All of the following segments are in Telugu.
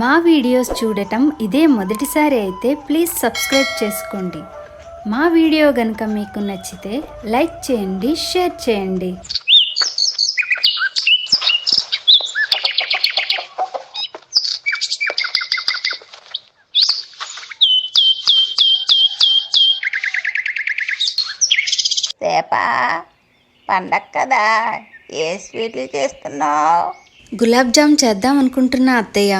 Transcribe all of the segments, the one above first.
మా వీడియోస్ చూడటం ఇదే మొదటిసారి అయితే ప్లీజ్ సబ్స్క్రైబ్ చేసుకోండి. మా వీడియో గనుక మీకు నచ్చితే లైక్ చేయండి, షేర్ చేయండి. సేపా పండగ కదా, ఏ స్వీట్లు చేస్తున్నావు? గులాబ్ జామ్ చేద్దాం అనుకుంటున్నా అత్తయ్య.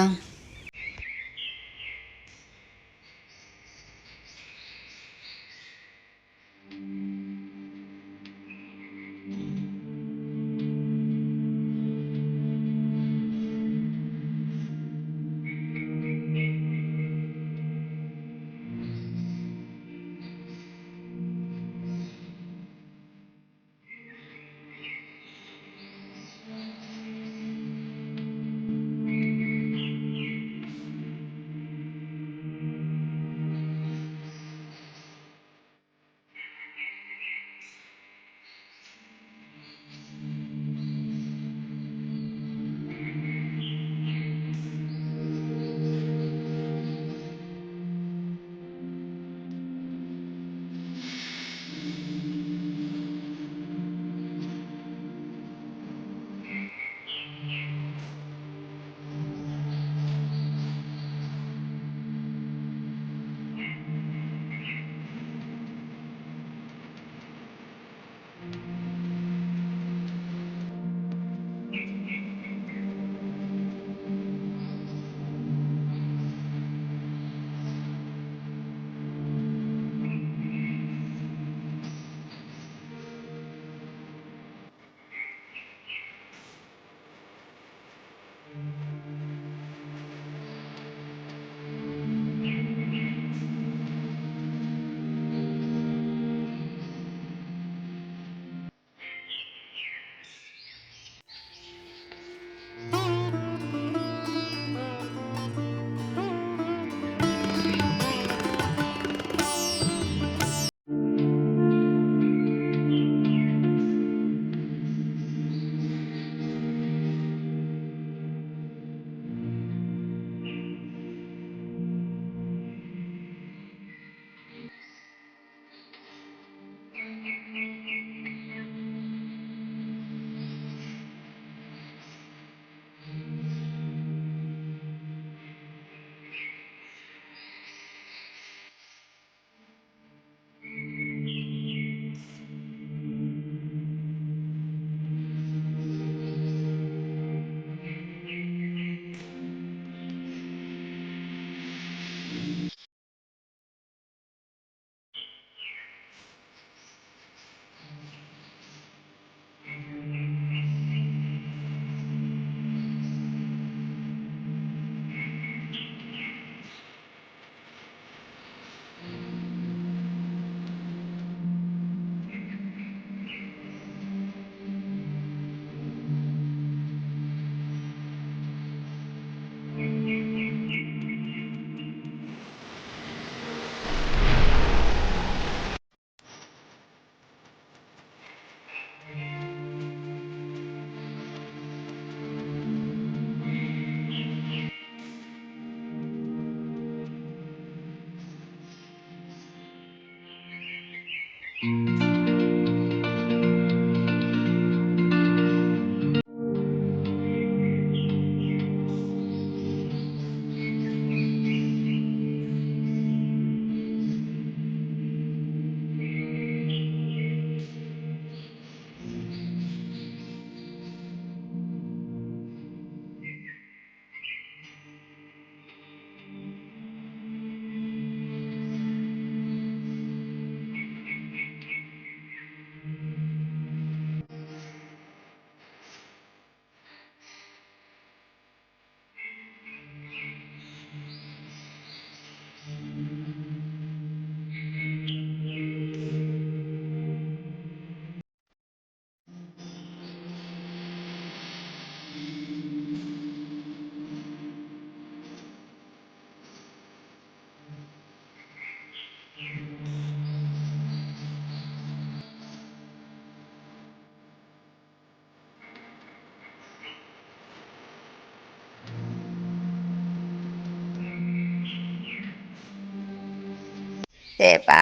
సేపా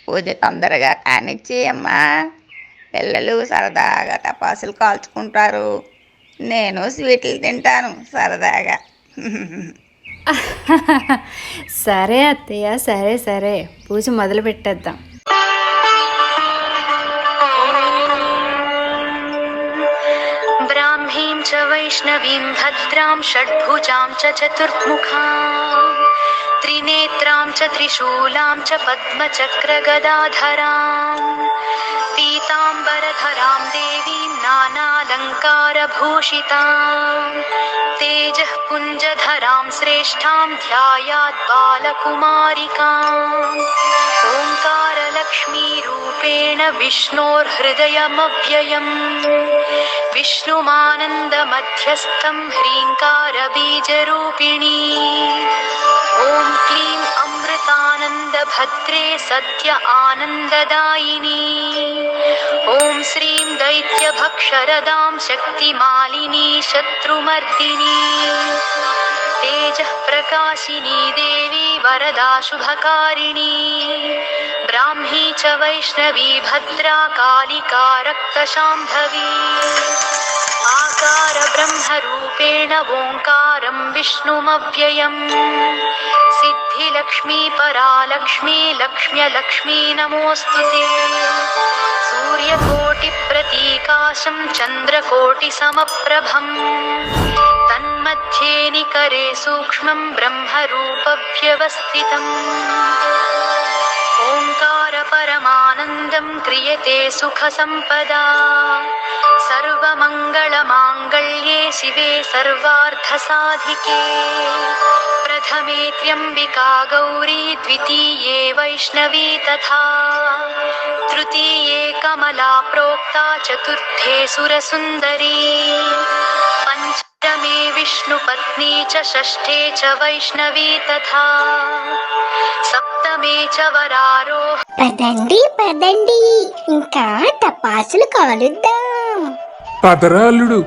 పూజ తొందరగా కానిచ్చేయమ్మా. పిల్లలు సరదాగా టపాసులు కాల్చుకుంటారు, నేను స్వీట్లు తింటాను సరదాగా. సరే అత్తయ్య, సరే సరే, పూజ మొదలు పెట్టేద్దాం. ब्राह्मीं च वैष्णवीं भद्रां षड्भुजां च चतुर्मुखां त्रिनेत्रां च त्रिशूलां च पद्मचक्रगदाधरां पीताम्बरधरां देवीं नानालङ्कारभूषितां तेजः पुञ्जधरां श्रेष्ठां ध्यायात् बालकुमारिकाम् ओङ्कारलक्ष्मीरूपेण विष्णोर्हृदयमव्ययम् विष्णुमानन्दमध्यस्थं ह्रीङ्कारबीजरूपिणी ॐ क्लीं अमृतानन्दभद्रे सत्य आनन्ददायिनी ॐ श्रीं दैत्यभक्षरदां शक्तिमालिनी शत्रुमर्दिनी तेजः प्रकाशिनी देवी वरदा शुभकारिणी ब्राह्मी च वैष्णवी भद्रा कालिका रक्तशाम्भवी आकार ब्रह्मरूपेण ओङ्कारं विष्णुमव्ययम् सिद्धिलक्ष्मी परालक्ष्मी लक्ष्म्यलक्ष्मी नमोऽस्तु ते सूर्यकोटिप्रतीकाशं चन्द्रकोटिसमप्रभम् तन्मध्ये निकरे सूक्ष्मं ब्रह्मरूपव्यवस्थितम् ओङ्कार परमानन्दं क्रियते सुखसम्पदा सर्वमङ्गलमाङ्गल्ये शिवे सर्वार्थसाधिके प्रथमे त्र्यम्बिका गौरी द्वितीये वैष्णवी तथा तृतीये कमला प्रोक्ता चतुर्थे सुरसुन्दरी पंचमे विष्णुपत्नी च षष्ठे च वैष्णवी तथा सप्तमे च वरारोह పదండి పదండి, ఇంకా టపాసులు కాలుద్దాం. పదరా అల్లుడు,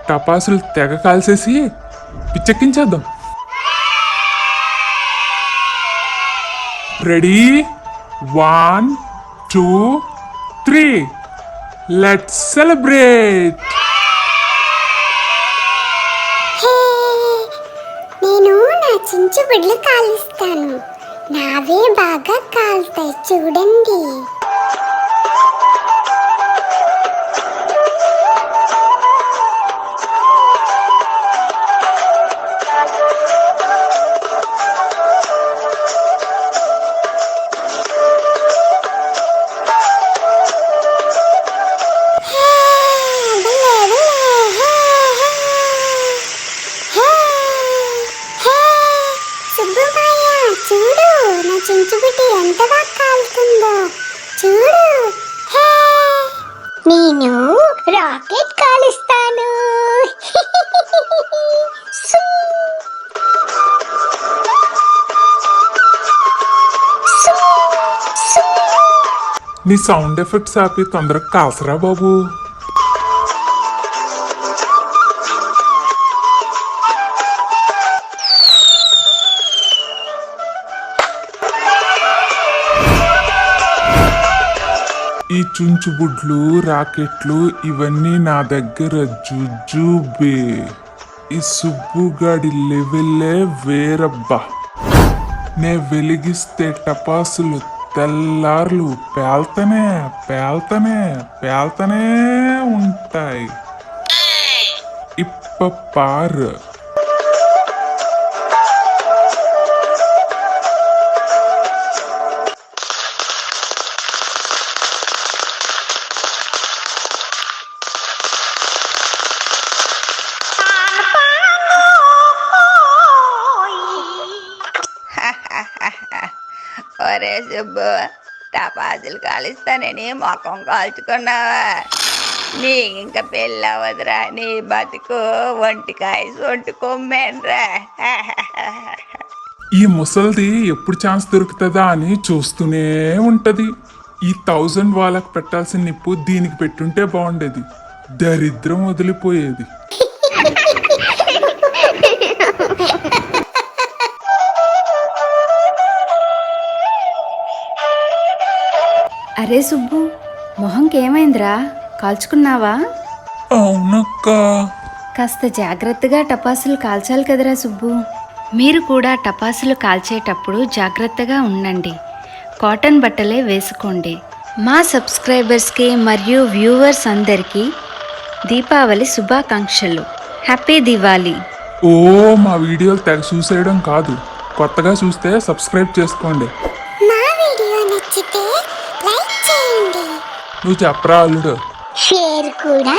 టపాసులు తెగ కాల్చేసి పిచ్చెక్కించేద్దాం. Ready, 1 2 3, let's celebrate. హే, నేను నా చించు బిడ్డలు కాలుస్తాను. నావే బాగా కాలుతాయి చూడండి. చూడు, నా చించు బిడ్డ ఎంత బాగా కాలుతుందో చూడు. హే, నేను రాకెట్ కాలుస్తాను. సు, సు, సు. నీ సౌండ్ ఎఫెక్ట్స్ ఆపి తొందరగా కాల్సరా బాబు. ఈ చుంచుబుడ్లు, రాకెట్లు ఇవన్నీ నా దగ్గర జుజుబే. ఈ సుబ్బుగాడి లెవెల్లే వేరబ్బా. నే వెలిగిస్తే టపాసులు తెల్లార్లు పేల్తనే పేల్తనే పేల్తనే ఉంటాయి. ఇప్ప పారు. ఒరే సుబ్బు, టపాసులు కాలుస్తానని మొఖం కాల్చుకున్నావా? నీ ఇంకా పెళ్ళి అవ్వదురా, నీ బతుకు ఒంటికాయ సొంటి కొమ్మేనరా. ఈ ముసల్ది ఎప్పుడు ఛాన్స్ దొరుకుతుందా అని చూస్తూనే ఉంటది. ఈ 1000 వాళ్ళకి పెట్టాల్సిన నిప్పు దీనికి పెట్టుంటే బాగుండేది, దరిద్రం వదిలిపోయేది. అరే సుబ్బు, మొహంకి ఏమైందిరా? కాల్చుకున్నావా? అవునక్క. కాస్త జాగ్రత్తగా టపాసులు కాల్చాలి కదరా సుబ్బు. మీరు కూడా టపాసులు కాల్చేటప్పుడు జాగ్రత్తగా ఉండండి. కాటన్ బట్టలే వేసుకోండి. మా సబ్స్క్రైబర్స్కి మరియు వ్యూవర్స్ అందరికీ దీపావళి శుభాకాంక్షలు. హ్యాపీ దివాళీ. ఓ మా వీడియోలు తెగ చూసేయడం కాదు, కొత్తగా చూస్తే సబ్స్క్రైబ్ చేసుకోండి. మా వీడియో నచ్చితే లైక్ చేయండి, నువ్వు చెప్పరా అల్లుడు. షేర్ కూడా